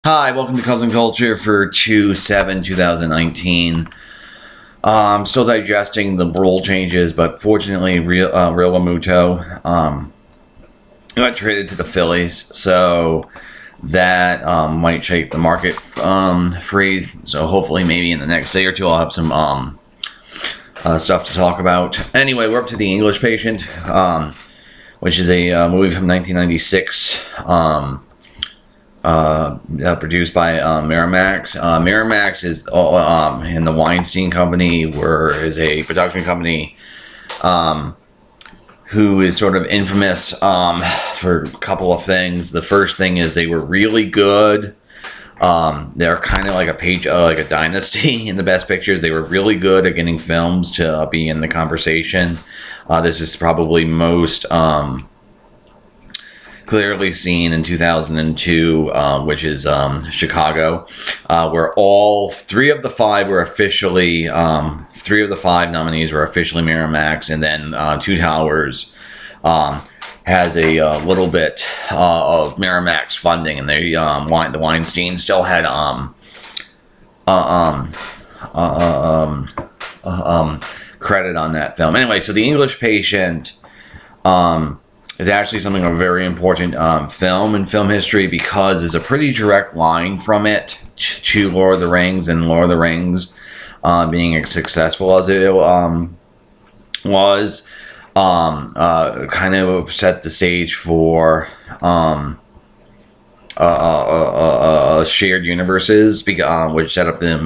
Hi, welcome to Cousin Culture for 2/7/2019. I'm still digesting the rule changes, but fortunately, Real Muto got traded to the Phillies, so that might shake the market free. So hopefully, maybe in the next day or two, I'll have some stuff to talk about. Anyway, we're up to The English Patient, which is a movie from 1996. Produced by Miramax. Miramax is in the Weinstein Company, is a production company who is sort of infamous for a couple of things. The first thing is they were really good. They're kind of like a Dynasty in the Best Pictures. They were really good at getting films to be in the conversation. This is probably most clearly seen in 2002, which is Chicago, where all three of the five nominees were officially Miramax, and then Two Towers has a little bit of Miramax funding, and the Weinstein still had credit on that film. Anyway, so The English Patient is actually something of a very important film in film history, because there's a pretty direct line from it to Lord of the Rings, and Lord of the Rings being as successful as it was, kind of set the stage for shared universes, which set up the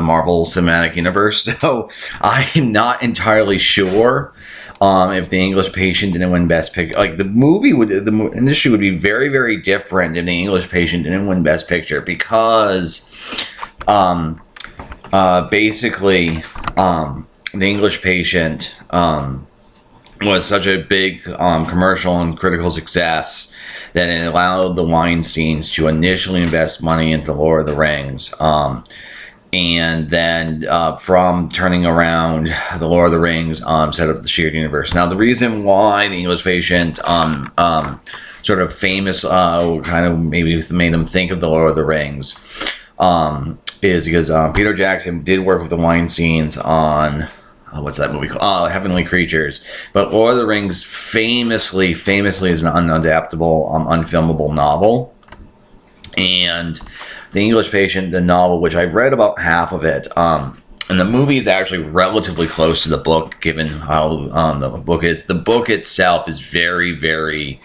Marvel Cinematic Universe. So I'm not entirely sure if The English Patient didn't win Best Picture. Like, the industry would be very, very different if The English Patient didn't win Best Picture, because basically The English Patient was such a big commercial and critical success that it allowed the Weinsteins to initially invest money into Lord of the Rings. And then from turning around the Lord of the Rings, set up the shared universe. Now, the reason why The English Patient sort of famous, kind of maybe made them think of the Lord of the Rings, is because Peter Jackson did work with the Weinsteins on what's that movie called? Heavenly Creatures. But Lord of the Rings famously is an unadaptable, unfilmable novel. And The English Patient, the novel, which I've read about half of it, and the movie is actually relatively close to the book, given how the book is. The book itself is very, very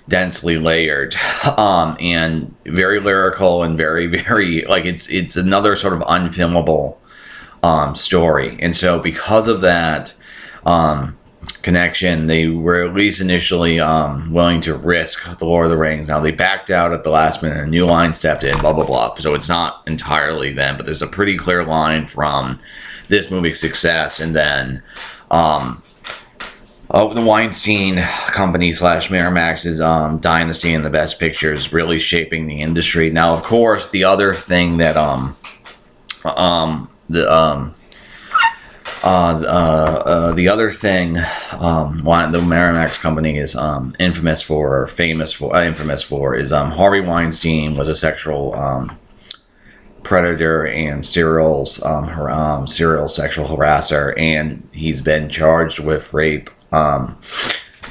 densely layered, and very lyrical, and very, very, like, it's another sort of unfilmable story. And so because of that connection, they were at least initially willing to risk the Lord of the Rings. Now, they backed out at the last minute, a new line stepped in, blah, blah, blah. So it's not entirely them, but there's a pretty clear line from this movie's success, and then the Weinstein Company / Miramax's Dynasty and the Best Pictures really shaping the industry. Now, of course, the other thing that the other thing the Miramax Company is famous for is Harvey Weinstein was a sexual predator and serial sexual harasser, and he's been charged with rape.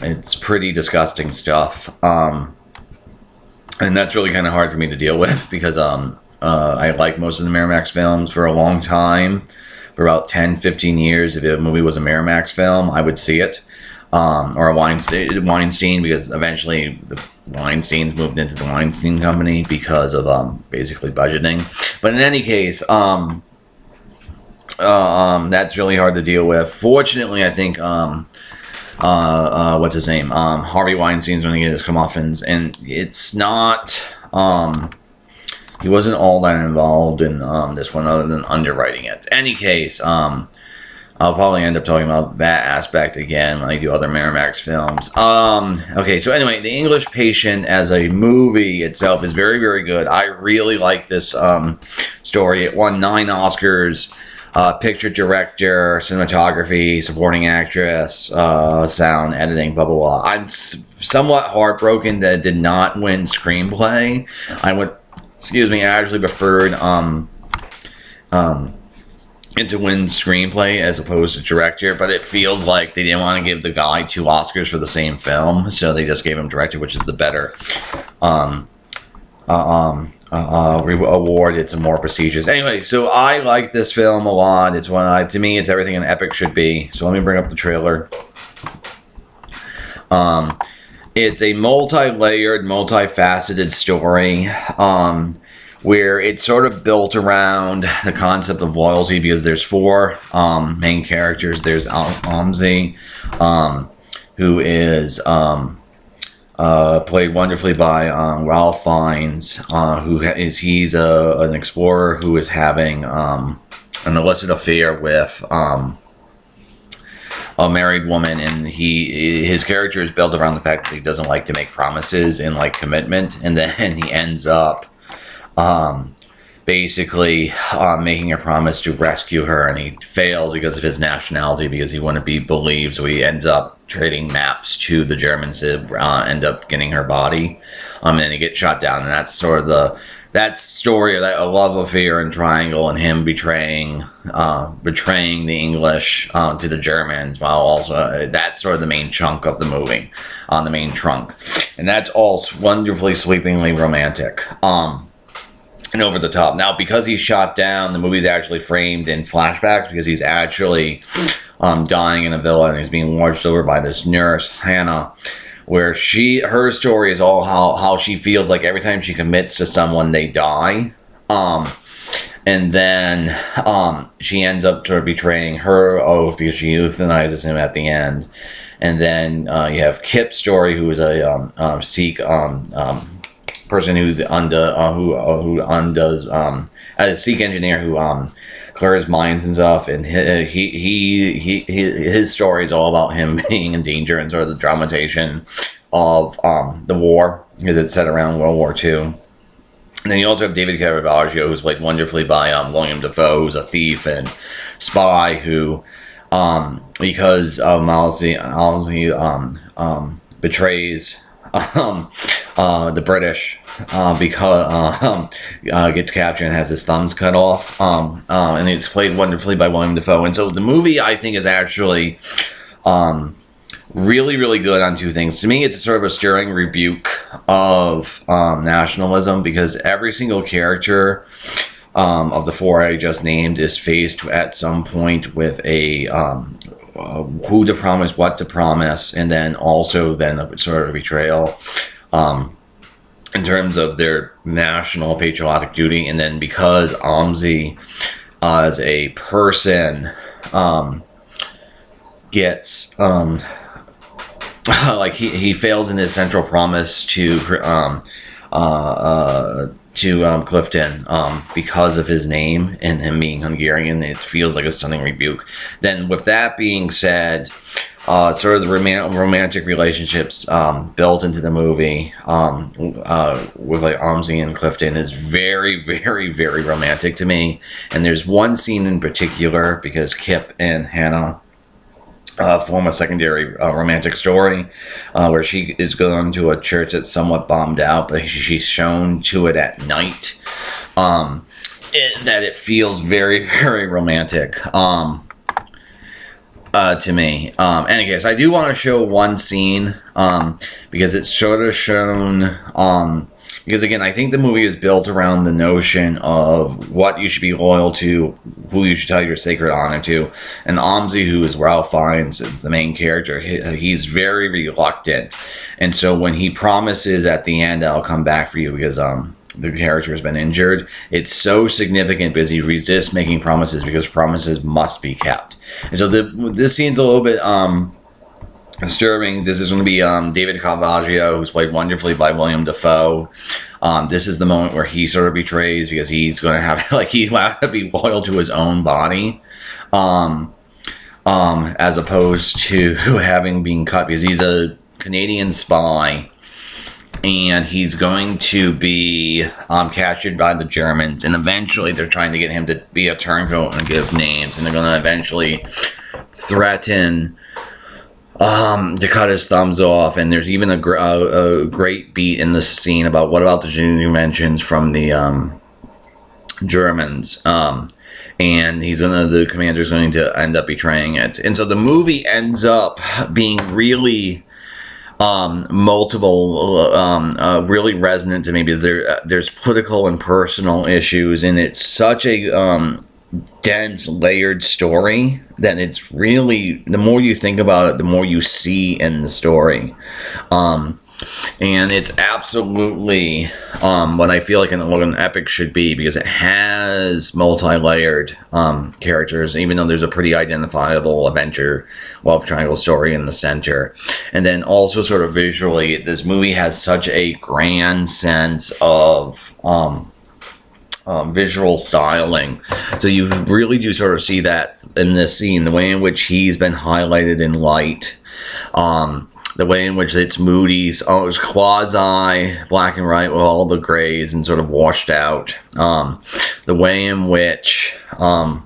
It's pretty disgusting stuff, and that's really kind of hard for me to deal with, because I like most of the Miramax films for a long time. For about 10-15 years, if a movie was a Miramax film, I would see it, or a Weinstein, because eventually the Weinsteins moved into the Weinstein Company because of basically budgeting. But in any case, that's really hard to deal with. Fortunately, I think what's his name, Harvey Weinstein's going to get his comeuppance, and it's not. He wasn't all that involved in this one, other than underwriting it. Any case, I'll probably end up talking about that aspect again when I do other Miramax films. Okay, so anyway, The English Patient as a movie itself is very, very good. I really like this story. It won 9 Oscars picture director, cinematography, supporting actress, sound, editing, blah, blah, blah. I'm somewhat heartbroken that it did not win screenplay. I actually preferred it to win screenplay as opposed to director, but it feels like they didn't want to give the guy 2 Oscars for the same film, so they just gave him director, which is the better award. It's a more prestigious. Anyway, so I like this film a lot. It's to me, it's everything an epic should be. So let me bring up the trailer. It's a multi-layered, multifaceted story. Where it's sort of built around the concept of loyalty, because there's 4 main characters. There's Amzi, who is played wonderfully by Ralph Fiennes, he's an explorer who is having an illicit affair with a married woman, and his character is built around the fact that he doesn't like to make promises and like commitment, and then he ends up basically making a promise to rescue her, and he fails because of his nationality, because he wouldn't be believed, so he ends up trading maps to the Germans to end up getting her body, and then he gets shot down, and that's sort of that story of that love affair and triangle, and him betraying the English to the Germans, while also that's sort of the main chunk of the movie, the main trunk, and that's all wonderfully, sweepingly romantic. And over the top. Now, because he's shot down, the movie's actually framed in flashbacks, because he's actually dying in a villa, and he's being watched over by this nurse, Hannah, where her story is all how she feels like every time she commits to someone, they die. And then she ends up sort of betraying her oath because she euthanizes him at the end. And then you have Kip's story, who is a Sikh person who undoes a Sikh engineer who clears mines and stuff, and his story is all about him being in danger and sort of the dramatization of the war, because it's set around World War II. And then you also have David Caravaggio, who's played wonderfully by William Dafoe, who's a thief and spy who, because Malzi betrays the British, because gets captured and has his thumbs cut off, and it's played wonderfully by William Dafoe. And so the movie, I think, is actually really, really good on 2 things. To me, it's sort of a stirring rebuke of nationalism, because every single character of the 4 I just named is faced at some point with a who to promise, what to promise, and then also a sort of betrayal in terms of their national patriotic duty. And then because Amzi as a person gets like he fails in his central promise to Clifton because of his name and him being Hungarian, it feels like a stunning rebuke. Then with that being said, sort of the romantic relationships built into the movie with like Amzi and Clifton is very, very, very romantic to me. And there's one scene in particular, because Kip and Hannah form a secondary romantic story where she is going to a church that's somewhat bombed out, but she's shown to it at night, that it feels very, very romantic to me. And I guess I do want to show one scene because it's sort of shown because again, I think the movie is built around the notion of what you should be loyal to, who you should tell your sacred honor to. And Amzi, who is Ralph Fiennes, the main character, he's very reluctant. And so when he promises at the end, I'll come back for you because the character has been injured, it's so significant because he resists making promises because promises must be kept. And so this scene's a little bit disturbing. This is going to be David Caravaggio, who's played wonderfully by William Dafoe. This is the moment where he sort of betrays because he's going to have, like, he's allowed to be loyal to his own body, as opposed to having been cut, because he's a Canadian spy and he's going to be captured by the Germans, and eventually they're trying to get him to be a turncoat and give names, and they're going to eventually threaten to cut his thumbs off. And there's even a great beat in this scene about what about the dimensions from the Germans, and the commander's going to end up betraying it. And so the movie ends up being really multiple, really resonant to me, because there's political and personal issues, and it's such a dense, layered story that it's really, the more you think about it, the more you see in the story. And it's absolutely what I feel like what an epic should be, because it has multi-layered characters, even though there's a pretty identifiable adventure love triangle story in the center. And then also sort of visually, this movie has such a grand sense of visual styling. So you really do sort of see that in this scene, the way in which he's been highlighted in light, the way in which it's moody, it's quasi black and white with all the grays and sort of washed out. The way in which the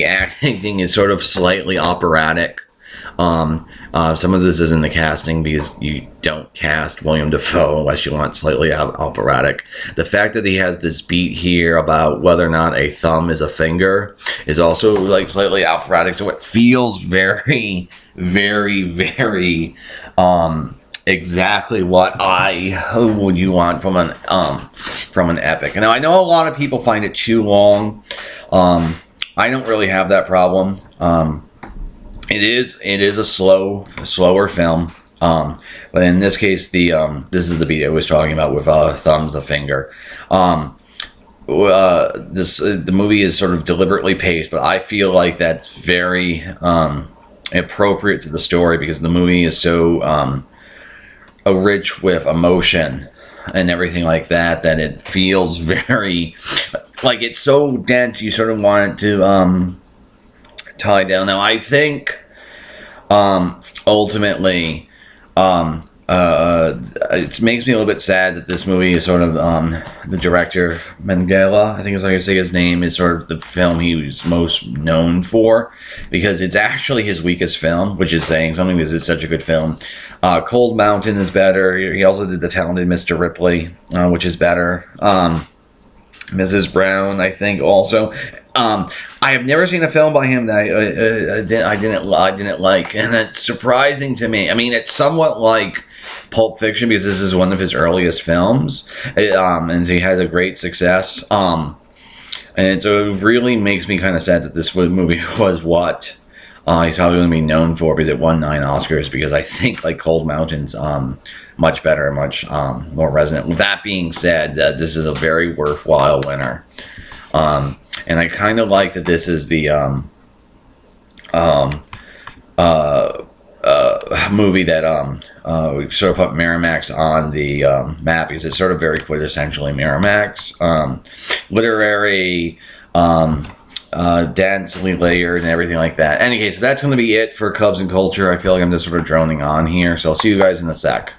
acting is sort of slightly operatic. Some of this is in the casting, because you don't cast William Dafoe unless you want slightly operatic. The fact that he has this beat here about whether or not a thumb is a finger is also like slightly operatic, so it feels very, very, very exactly what would you want from an epic. Now I know a lot of people find it too long. I don't really have that problem. It is a slower film, but in this case, this is the beat I was talking about with thumbs a finger. The movie is sort of deliberately paced, but I feel like that's very appropriate to the story, because the movie is so rich with emotion and everything like that it feels very, like, it's so dense you sort of want it to tie down. Now I think ultimately it makes me a little bit sad that this movie is sort of the director Mengele, I think is how you say his name, is sort of the film he was most known for, because it's actually his weakest film, which is saying something, because it's such a good film. Cold Mountain is better. He also did The Talented Mr. Ripley, which is better. Mrs. Brown, I think, also. I have never seen a film by him that I didn't like, and it's surprising to me. I mean, it's somewhat like Pulp Fiction, because this is one of his earliest films, and he had a great success. And so it really makes me kind of sad that this movie was what he's probably going to be known for, because it won 9 Oscars, because I think, like, Cold Mountain's much better and much more resonant. With that being said, this is a very worthwhile winner. And I kind of like that this is the movie that sort of put Miramax on the map, because it's sort of very quintessentially Miramax. Literary, densely layered and everything like that. Anyway, so that's going to be it for Cubs and Culture. I feel like I'm just sort of droning on here, so I'll see you guys in a sec.